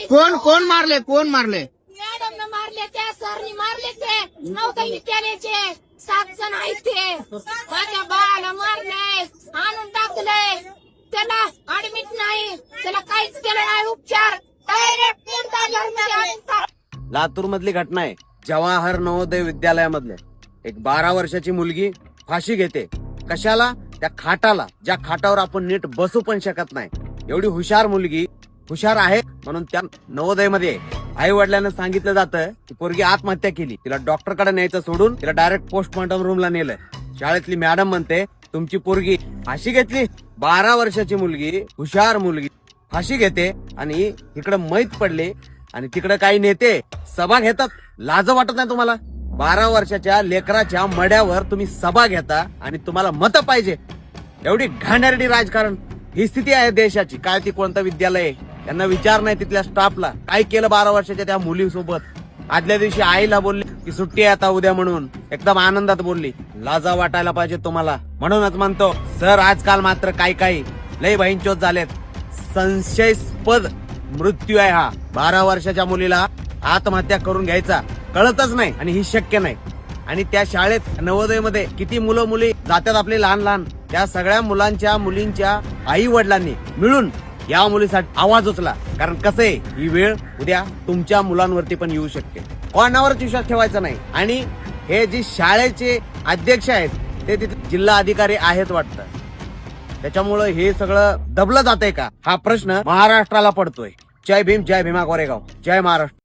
कोण मारले मॅडम न मारले त्या सरनी मारले ते नौकरी केल्याचे 7 जण आहेत ते माझ्या बाळाला मारले आणून टाकले त्याला ऍडमिट नाही त्याला काहीच केलं नाही उपचार डायरेक्ट लातूर मधली घटना आहे. जवाहर नवोदय विद्यालयामधले एक 12 वर्षाची मुलगी फाशी घेते. कशाला? त्या खाटाला, ज्या खाटावर आपण नीट बसू पण शकत नाही. एवढी हुशार मुलगी, हुशार आहे म्हणून त्या नवोदय मध्ये आई वडिलांना सांगितलं जातं की पोरगी आत्महत्या केली. तिला डॉक्टरकडे न्यायचं सोडून तिला डायरेक्ट पोस्टमॉर्टम रूमला नेलं. शाळेतली मॅडम म्हणते तुमची पोरगी फाशी घेतली. 12 वर्षाची मुलगी, हुशार मुलगी फाशी घेते आणि इकडे मैत पडले आणि तिकडे काही नेते सभा घेतात. लाज वाटत नाही तुम्हाला? 12 वर्षाच्या लेकराच्या मड्यावर तुम्ही सभा घेता आणि तुम्हाला मतं पाहिजे. एवढी घाणेरडी राजकारण. ही स्थिती आहे देशाची. काय ती कोणतं विद्यालय आहे? त्यांना विचार नाही तिथल्या स्टाफला काय केलं 12 वर्षाच्या त्या मुलीसोबत. आदल्या दिवशी आईला बोलली की सुट्टी आहे आता उद्या म्हणून, एकदम आनंदात बोलली. लाजा वाटायला पाहिजे तुम्हाला. म्हणूनच म्हणतो सर, आजकाल मात्र काही लय बहिणचोद झालेत. संशयास्पद मृत्यू आहे हा. 12 वर्षाच्या मुलीला आत्महत्या करून घ्यायचा कळतच नाही आणि ही शक्य नाही. आणि त्या शाळेत नवोदय मध्ये किती मुलं मुली जातात आपले लहान. त्या सगळ्या मुलांच्या मुलींच्या आई वडिलांनी मिळून या मुलीसाठी आवाज उचला. कारण कसं आहे, ही वेळ उद्या तुमच्या मुलांवरती पण येऊ शकते. कोणावरच विश्वास ठेवायचा नाही. आणि हे जे शाळेचे अध्यक्ष आहेत ते तिथे जिल्हा अधिकारी आहेत वाटतं. त्याच्यामुळं हे सगळं दबलं जातंय का, हा प्रश्न महाराष्ट्राला पडतोय. जय भीम, जय भीमा कोरेगाव, जय महाराष्ट्र.